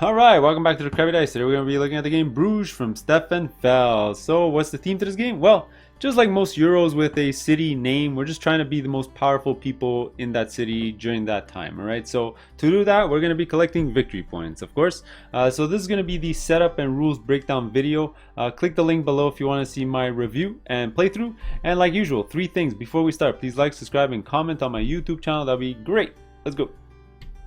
Alright, welcome back to the Crabby Dice. Today we're going to be looking at the game Bruges from Stefan Fell. So what's the theme to this game? Well, just like most Euros with a city name, we're just trying to be the most powerful people in that city during that time. Alright, so to do that, we're going to be collecting victory points, of course. So this is going to be the setup and rules breakdown video. Click the link below if you want to see my review and playthrough. And like usual, 3 things before we start. Please like, subscribe, and comment on my YouTube channel. That'd be great. Let's go.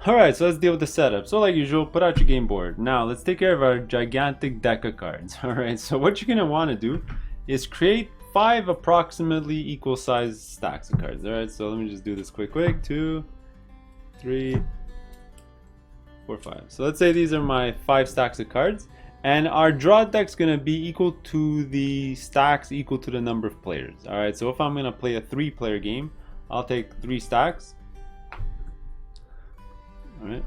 Alright, so let's deal with the setup. So like usual, put out your game board. Now let's take care of our gigantic deck of cards. Alright, so what you're going to want to do is create 5 approximately equal sized stacks of cards. Alright, so let me just do this quick. 2, 3, 4, 5. So let's say these are my 5 stacks of cards. And our draw deck's going to be equal to the stacks equal to the number of players. Alright, so if I'm going to play a 3-player game, I'll take 3 stacks. Alright,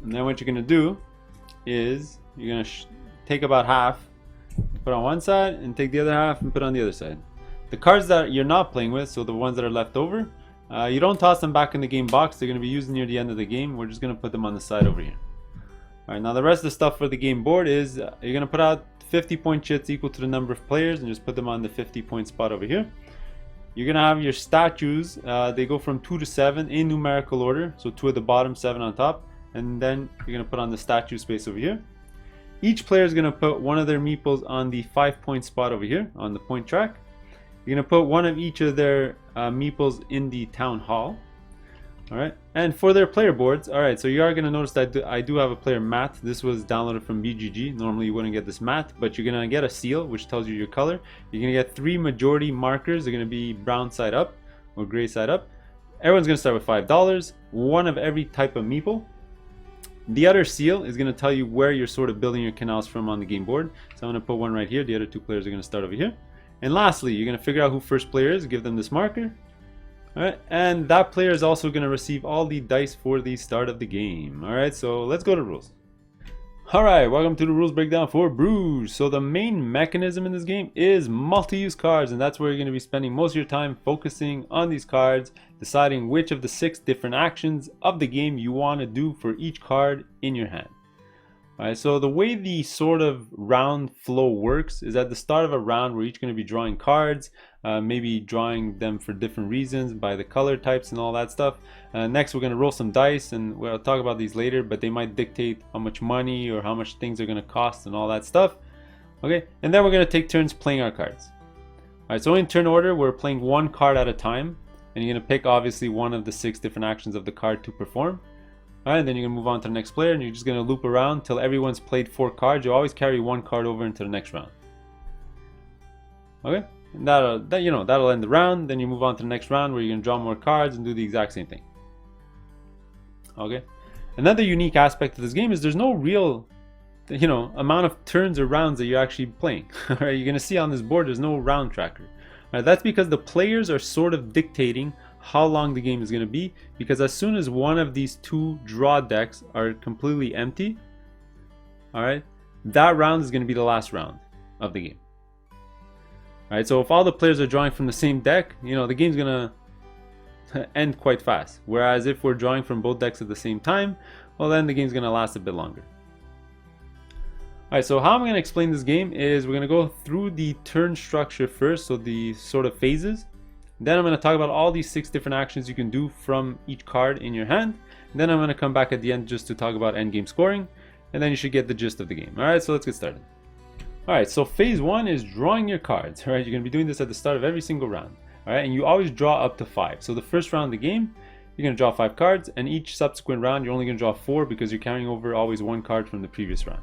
and then what you're going to do is you're going to take about half, put on one side, and take the other half and put on the other side. The cards that you're not playing with, so the ones that are left over, you don't toss them back in the game box. They're going to be used near the end of the game. We're just going to put them on the side over here. Alright, now the rest of the stuff for the game board is you're going to put out 50-point chits equal to the number of players and just put them on the 50-point spot over here. You're going to have your statues, they go from 2 to 7 in numerical order. So 2 at the bottom, 7 on top. And then you're going to put on the statue space over here. Each player is going to put one of their meeples on the 5-point spot over here on the point track. You're going to put one of each of their meeples in the town hall. Alright, and for their player boards, alright, so you are going to notice that I do have a player mat. This was downloaded from BGG. Normally you wouldn't get this mat, but you're going to get a seal which tells you your color. You're going to get 3 majority markers. They're going to be brown side up or gray side up. Everyone's going to start with $5, one of every type of meeple. The other seal is going to tell you where you're sort of building your canals from on the game board. So I'm going to put one right here. The other 2 players are going to start over here. And lastly, you're going to figure out who first player is, give them this marker. Alright, and that player is also going to receive all the dice for the start of the game. Alright, so let's go to rules. Alright, welcome to the rules breakdown for Bruges. So the main mechanism in this game is multi-use cards, and that's where you're going to be spending most of your time focusing on these cards, deciding which of the 6 different actions of the game you want to do for each card in your hand. Alright, so the way the sort of round flow works is at the start of a round we're each going to be drawing cards, maybe drawing them for different reasons by the color types and all that stuff. Next we're going to roll some dice, and we'll talk about these later, but they might dictate how much money or how much things are going to cost and all that stuff. Okay, and then we're going to take turns playing our cards. Alright, so in turn order we're playing 1 card at a time, and you're going to pick obviously one of the 6 different actions of the card to perform. Alright, then you're going to move on to the next player, and you're just going to loop around till everyone's played 4 cards. You always carry 1 card over into the next round. Okay, and that'll end the round. Then you move on to the next round where you're going to draw more cards and do the exact same thing. Okay, another unique aspect of this game is there's no real amount of turns or rounds that you're actually playing. Alright, you're going to see on this board there's no round tracker. Alright, that's because the players are sort of dictating how long the game is going to be, because as soon as one of these 2 draw decks are completely empty, alright, that round is going to be the last round of the game. Alright, so if all the players are drawing from the same deck, the game's going to end quite fast. Whereas if we're drawing from both decks at the same time, well then the game's going to last a bit longer. Alright, so how I'm going to explain this game is we're going to go through the turn structure first, so the sort of phases. Then I'm going to talk about all these 6 different actions you can do from each card in your hand. And then I'm going to come back at the end just to talk about endgame scoring. And then you should get the gist of the game. Alright, so let's get started. Alright, so phase 1 is drawing your cards. Alright, you're going to be doing this at the start of every single round. Alright, and you always draw up to 5. So the first round of the game, you're going to draw 5 cards. And each subsequent round, you're only going to draw 4 because you're carrying over always 1 card from the previous round.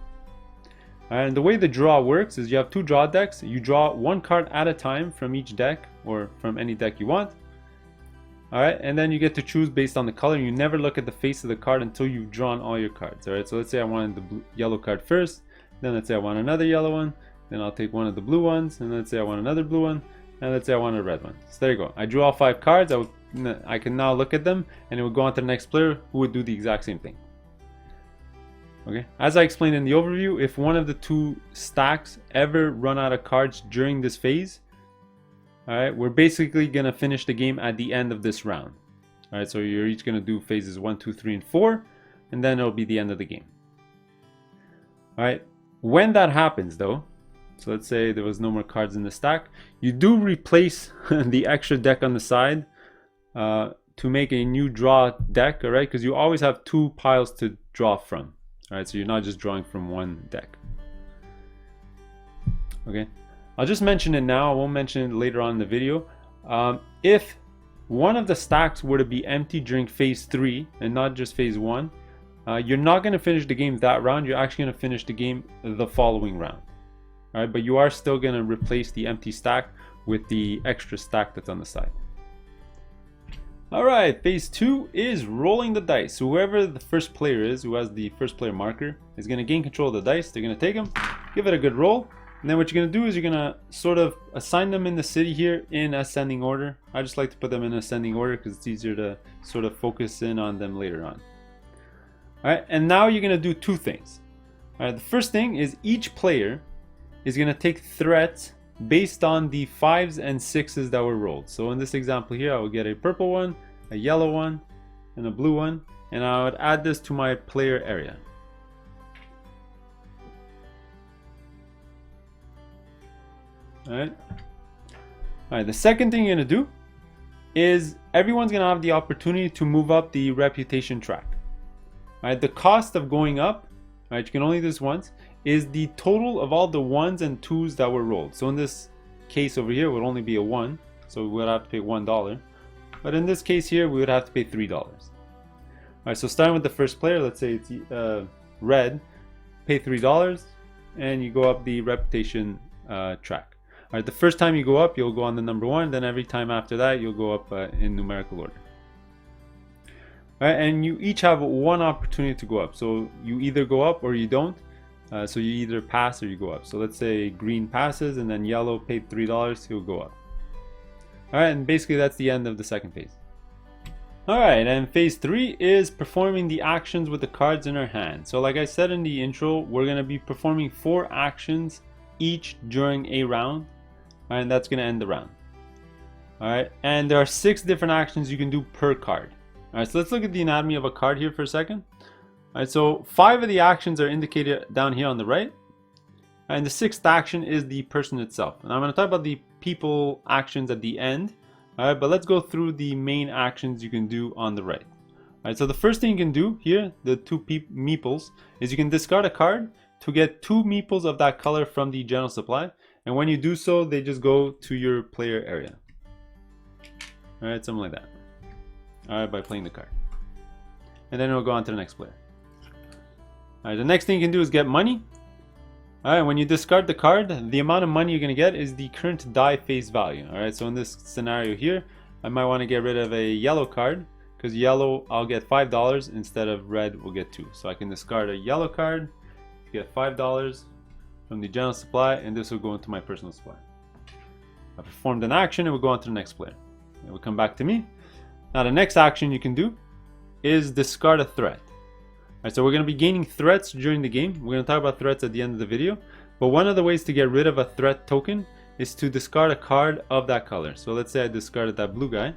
And the way the draw works is you have 2 draw decks. You draw 1 card at a time from each deck or from any deck you want. Alright, and then you get to choose based on the color. You never look at the face of the card until you've drawn all your cards. Alright, so let's say I wanted the yellow card first. Then let's say I want another yellow one. Then I'll take one of the blue ones. And let's say I want another blue one. And let's say I want a red one. So there you go. I drew all 5 cards. I can now look at them, and it would go on to the next player who would do the exact same thing. Okay, as I explained in the overview, if one of the 2 stacks ever run out of cards during this phase, alright, we're basically going to finish the game at the end of this round. Alright, so you're each going to do phases 1, 2, 3, and 4, and then it'll be the end of the game. All right, when that happens though, so let's say there was no more cards in the stack, you do replace the extra deck on the side to make a new draw deck, all right? Because you always have two piles to draw from, all right? So you're not just drawing from one deck. Okay, I'll just mention it now. I won't mention it later on in the video. If one of the stacks were to be empty during phase 3 and not just phase 1, you're not going to finish the game that round. You're actually going to finish the game the following round. All right, but you are still going to replace the empty stack with the extra stack that's on the side. All right, phase 2 is rolling the dice. So whoever the first player is, who has the first player marker, is going to gain control of the dice. They're going to take them, give it a good roll, and then what you're going to do is you're going to sort of assign them in the city here in ascending order. I just like to put them in ascending order because it's easier to sort of focus in on them later on. All right, and now you're going to do two things. All right, the first thing is each player is going to take threats based on the 5s and 6s that were rolled. So in this example here, I would get a purple one, a yellow one, and a blue one, and I would add this to my player area. All right, the second thing you're going to do is everyone's going to have the opportunity to move up the reputation track. All right, the cost of going up, all right, you can only do this once, is the total of all the 1s and 2s that were rolled. So in this case over here, it would only be a 1, so we would have to pay $1. But in this case here, we would have to pay $3. All right, so starting with the first player, let's say it's red, pay $3, and you go up the reputation track. All right, the first time you go up, you'll go on the number 1, then every time after that, you'll go up in numerical order. All right, and you each have one opportunity to go up. So you either go up or you don't. So you either pass or you go up. So let's say green passes and then yellow paid $3, he'll go up. All right, and basically that's the end of the second phase. All right, and phase 3 is performing the actions with the cards in our hand. So like I said in the intro, we're gonna be performing 4 actions each during a round, and that's gonna end the round. All right, and there are 6 different actions you can do per card. All right, so let's look at the anatomy of a card here for a second. All right, so 5 of the actions are indicated down here on the right, and the 6th action is the person itself. And I'm going to talk about the people actions at the end. All right, but let's go through the main actions you can do on the right. All right, so the first thing you can do here, the 2 meeples, is you can discard a card to get 2 meeples of that color from the general supply, and when you do so, they just go to your player area. All right, something like that. All right, by playing the card, and then it'll go on to the next player. All right, the next thing you can do is get money. All right, when you discard the card, the amount of money you're going to get is the current die face value. All right, so in this scenario here, I might want to get rid of a yellow card because yellow I'll get $5 instead of red will get 2. So I can discard a yellow card, get $5 from the general supply, and this will go into my personal supply. I performed an action, it will go on to the next player. It will come back to me. Now the next action you can do is discard a threat. Alright, so we're going to be gaining threats during the game. We're going to talk about threats at the end of the video. But one of the ways to get rid of a threat token is to discard a card of that color. So let's say I discarded that blue guy.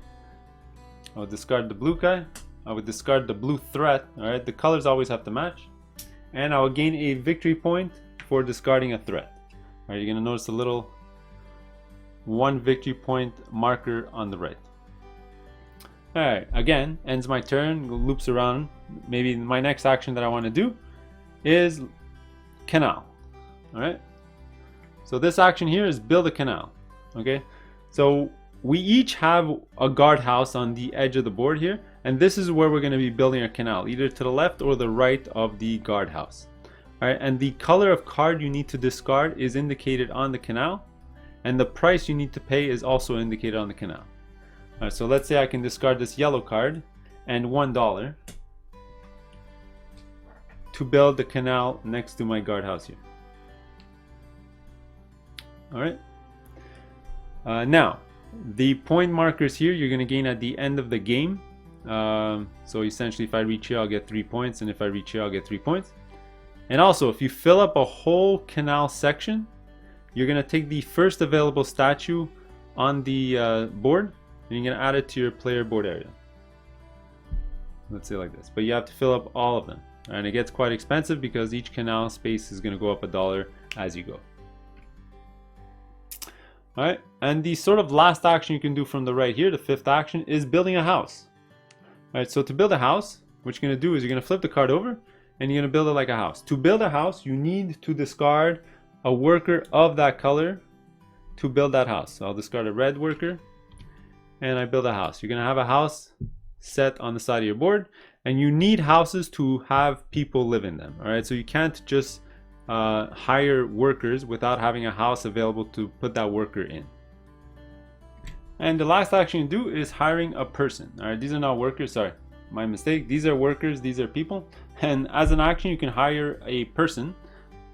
I'll discard the blue guy. I would discard the blue threat. Alright, the colors always have to match. And I will gain a victory point for discarding a threat. Alright, you're going to notice a little 1 victory point marker on the right. Alright, again, ends my turn, loops around. Maybe my next action that I want to do is canal. Alright, so this action here is build a canal. Okay, so we each have a guardhouse on the edge of the board here, and this is where we're going to be building a canal, either to the left or the right of the guardhouse. Alright, and the color of card you need to discard is indicated on the canal, and the price you need to pay is also indicated on the canal. Alright, so let's say I can discard this yellow card and $1 to build the canal next to my guardhouse here. Alright. Now, the point markers here you're going to gain at the end of the game. So essentially if I reach here I'll get 3 points, and if I reach here I'll get 3 points. And also if you fill up a whole canal section, you're going to take the first available statue on the board, and you're going to add it to your player board area. Let's say like this, but you have to fill up all of them. And it gets quite expensive because each canal space is going to go up $1 as you go. Alright, and the sort of last action you can do from the right here, the fifth action, is building a house. Alright, so to build a house, what you're going to do is you're going to flip the card over and you're going to build it like a house. To build a house, you need to discard a worker of that color to build that house. So I'll discard a red worker and I build a house. You're going to have a house set on the side of your board, and you need houses to have people live in them. Alright, so you can't just hire workers without having a house available to put that worker in. And the last action you do is hiring a person. Alright, these are not workers, sorry, my mistake. These are workers, these are people. And as an action you can hire a person.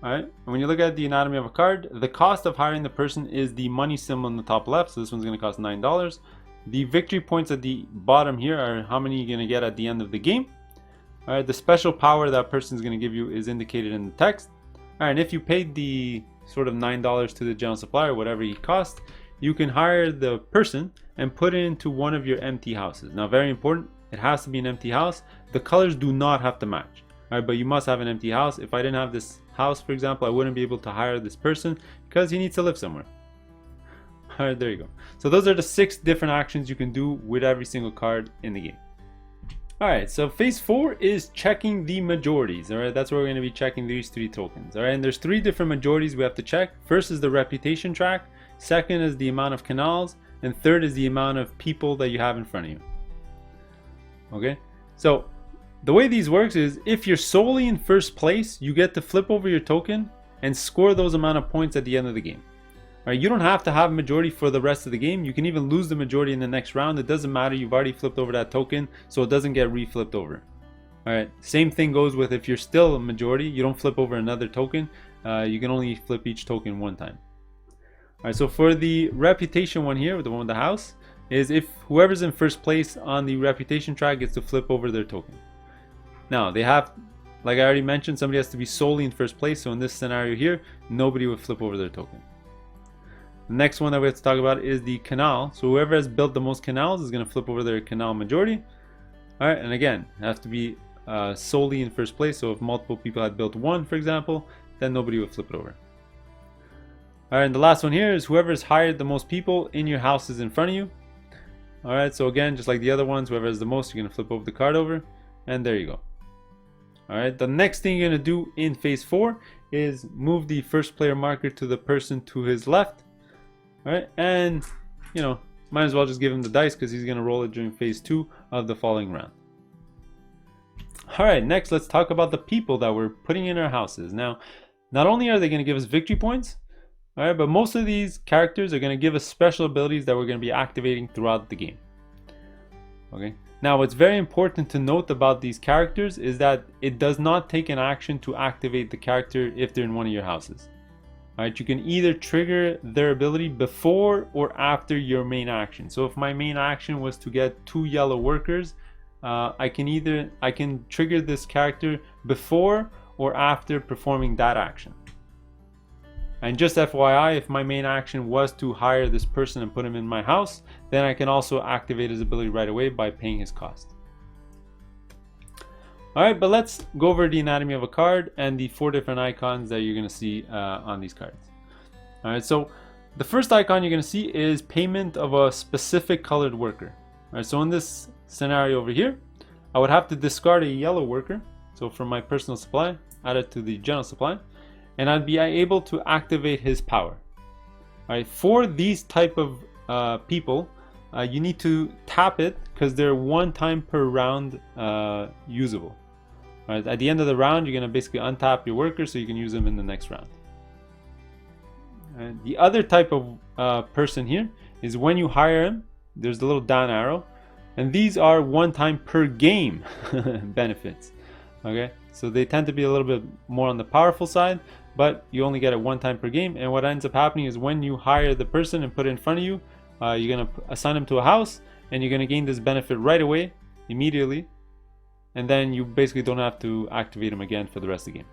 Alright, and when you look at the anatomy of a card, the cost of hiring the person is the money symbol in the top left. So this one's going to cost $9. The victory points at the bottom here are how many you're going to get at the end of the game. Alright, the special power that person is going to give you is indicated in the text. Alright, and if you paid the sort of $9 to the general supplier, whatever he cost, you can hire the person and put it into one of your empty houses. Now, very important, it has to be an empty house. The colors do not have to match. Alright, but you must have an empty house. If I didn't have this house, for example, I wouldn't be able to hire this person because he needs to live somewhere. Alright, there you go. So those are the 6 different actions you can do with every single card in the game. Alright, so phase 4 is checking the majorities. Alright, that's where we're going to be checking these 3 tokens. Alright, and there's 3 different majorities we have to check. First is the reputation track, second is the amount of canals, and third is the amount of people that you have in front of you. Okay, so the way these works is if you're solely in first place, you get to flip over your token and score those amount of points at the end of the game. Alright, you don't have to have a majority for the rest of the game. You can even lose the majority in the next round. It doesn't matter. You've already flipped over that token, so it doesn't get re-flipped over. Alright, same thing goes with if you're still a majority, you don't flip over another token. You can only flip each token one time. Alright, so for the reputation one here, the one with the house, is if whoever's in first place on the reputation track gets to flip over their token. Now, they have, like I already mentioned, somebody has to be solely in first place. So in this scenario here, nobody would flip over their token. The next one that we have to talk about is the canal. So whoever has built the most canals is going to flip over their canal majority. Alright, and again, it has to be solely in first place. So if multiple people had built one, for example, then nobody would flip it over. Alright, and the last one here is whoever's hired the most people in your houses in front of you. Alright, so again, just like the other ones, whoever has the most, you're going to flip over the card over. And there you go. Alright, the next thing you're going to do in phase 4 is move the first player marker to the person to his left. Alright, and you know, might as well just give him the dice because he's going to roll it during phase 2 of the following round. Alright, next let's talk about the people that we're putting in our houses. Now, not only are they going to give us victory points, alright, but most of these characters are going to give us special abilities that we're going to be activating throughout the game. Okay. Now, what's very important to note about these characters is that it does not take an action to activate the character if they're in one of your houses. Alright, you can either trigger their ability before or after your main action. So if my main action was to get 2 yellow workers, I can trigger this character before or after performing that action. And just FYI, if my main action was to hire this person and put him in my house, then I can also activate his ability right away by paying his cost. Alright, but let's go over the anatomy of a card and the 4 different icons that you're going to see on these cards. Alright, so the first icon you're going to see is payment of a specific colored worker. Alright, so in this scenario over here, I would have to discard a yellow worker. So from my personal supply, add it to the general supply. And I'd be able to activate his power. Alright, for these type of people, you need to tap it because they're 1 time per round usable. Alright, at the end of the round, you're going to basically untap your worker so you can use them in the next round. The other type of person here is when you hire him, there's the little down arrow, and these are 1 time per game benefits. Okay, so they tend to be a little bit more on the powerful side, but you only get it 1 time per game. And what ends up happening is when you hire the person and put it in front of you, you're going to assign them to a house and you're going to gain this benefit right away, immediately, and then you basically don't have to activate them again for the rest of the game.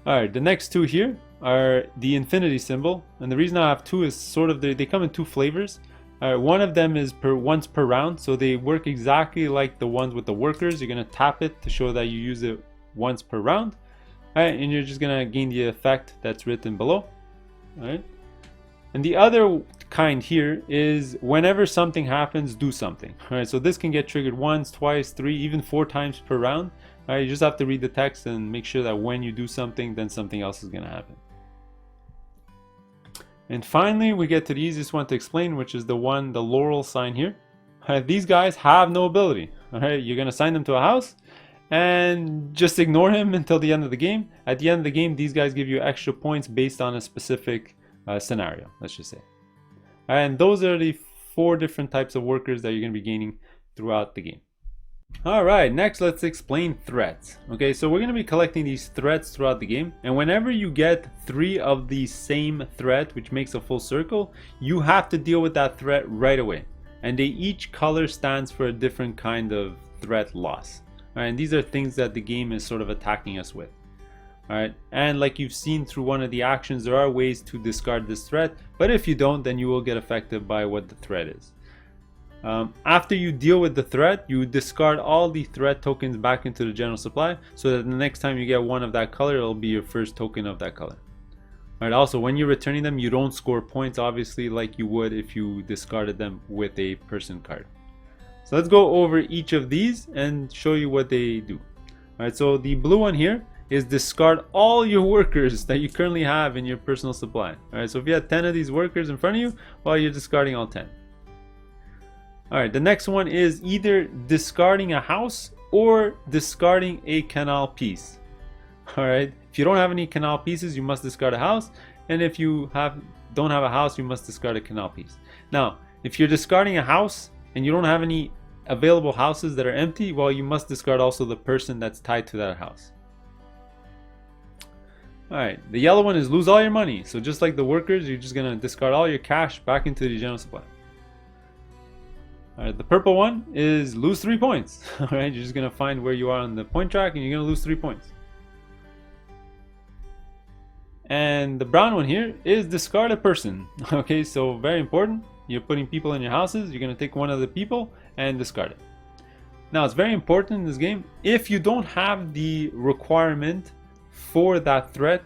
Alright, the next 2 here are the infinity symbol, and the reason I have 2 is sort of they come in 2 flavors. One of them is once per round, so they work exactly like the ones with the workers. You're going to tap it to show that you use it once per round. Alright, and you're just going to gain the effect that's written below. Alright. And the other kind here is whenever something happens, do something. Alright, so this can get triggered once, twice, 3, even 4 times per round. Alright, you just have to read the text and make sure that when you do something, then something else is going to happen. And finally, we get to the easiest one to explain, which is the laurel sign here. Alright, these guys have no ability. Alright, you're going to assign them to a house and just ignore him until the end of the game. At the end of the game, these guys give you extra points based on a specific scenario, let's just say. And those are the 4 different types of workers that you're going to be gaining throughout the game. Alright, next let's explain threats. Okay, so we're going to be collecting these threats throughout the game, and whenever you get 3 of the same threat, which makes a full circle, you have to deal with that threat right away. And each color stands for a different kind of threat loss. Alright, and these are things that the game is sort of attacking us with. Alright, and like you've seen through one of the actions, there are ways to discard this threat, but if you don't, then you will get affected by what the threat is. After you deal with the threat, you discard all the threat tokens back into the general supply, so that the next time you get one of that color, it'll be your first token of that color. Alright, also when you're returning them, you don't score points, obviously, like you would if you discarded them with a person card. So let's go over each of these and show you what they do. Alright, so the blue one here is discard all your workers that you currently have in your personal supply. Alright, so if you have 10 of these workers in front of you, well, you're discarding all 10. Alright, the next one is either discarding a house or discarding a canal piece. Alright, if you don't have any canal pieces, you must discard a house, and if you don't have a house, you must discard a canal piece. Now, if you're discarding a house and you don't have any available houses that are empty, well, you must discard also the person that's tied to that house. Alright, the yellow one is lose all your money. So just like the workers, you're just going to discard all your cash back into the general supply. Alright, the purple one is lose 3 points. Alright, you're just going to find where you are on the point track and you're going to lose 3 points. And the brown one here is discard a person. Okay, so very important. You're putting people in your houses. You're going to take one of the people and discard it. Now, it's very important in this game. If you don't have the requirement for that threat,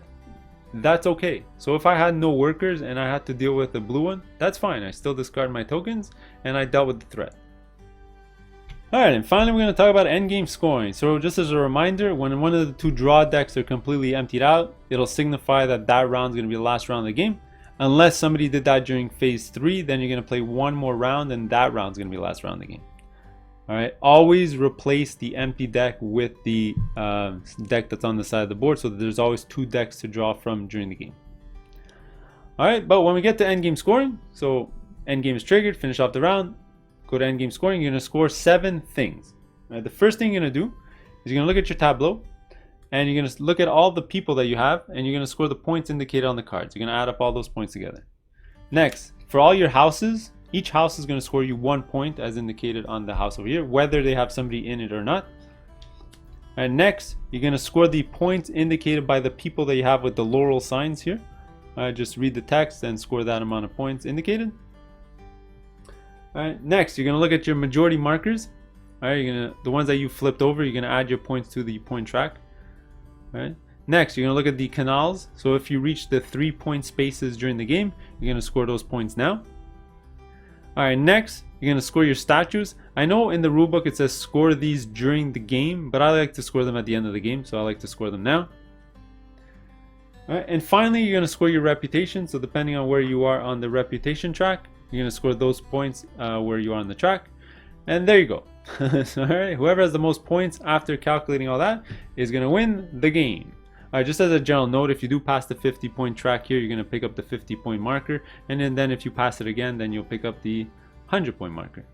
that's okay. So if I had no workers and I had to deal with the blue one, that's fine. I still discard my tokens and I dealt with the threat. Alright, and finally we're going to talk about endgame scoring. So just as a reminder, when one of the 2 draw decks are completely emptied out, it'll signify that that round is going to be the last round of the game. Unless somebody did that during phase 3, then you're going to play one more round and that round is going to be the last round of the game. Alright, always replace the empty deck with the deck that's on the side of the board, so that there's always 2 decks to draw from during the game. Alright, but when we get to endgame scoring, so endgame is triggered, finish off the round, go to endgame scoring, you're going to score 7 things. Alright, the first thing you're going to do is you're going to look at your tableau, and you're going to look at all the people that you have, and you're going to score the points indicated on the cards. You're going to add up all those points together. Next, for all your houses, each house is going to score you 1 point as indicated on the house over here, whether they have somebody in it or not. And next, you're going to score the points indicated by the people that you have with the laurel signs here. Just read the text and score that amount of points indicated. Alright, next, you're going to look at your majority markers. Alright, the ones that you flipped over, you're going to add your points to the point track. Alright. Next, you're going to look at the canals. So if you reach the 3-point spaces during the game, you're going to score those points now. Alright, next, you're going to score your statues. I know in the rulebook it says score these during the game, but I like to score them at the end of the game, so I like to score them now. Alright, and finally, you're going to score your reputation. So depending on where you are on the reputation track, you're going to score those points where you are on the track. And there you go. Alright, whoever has the most points after calculating all that is going to win the game. Alright, just as a general note, if you do pass the 50-point track here, you're going to pick up the 50-point marker, and then if you pass it again, then you'll pick up the 100-point marker.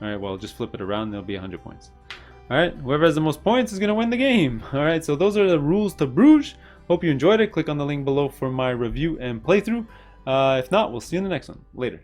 Alright, well, just flip it around, there'll be 100 points. Alright, whoever has the most points is going to win the game. Alright, so those are the rules to Bruges. Hope you enjoyed it. Click on the link below for my review and playthrough. If not, we'll see you in the next one. Later.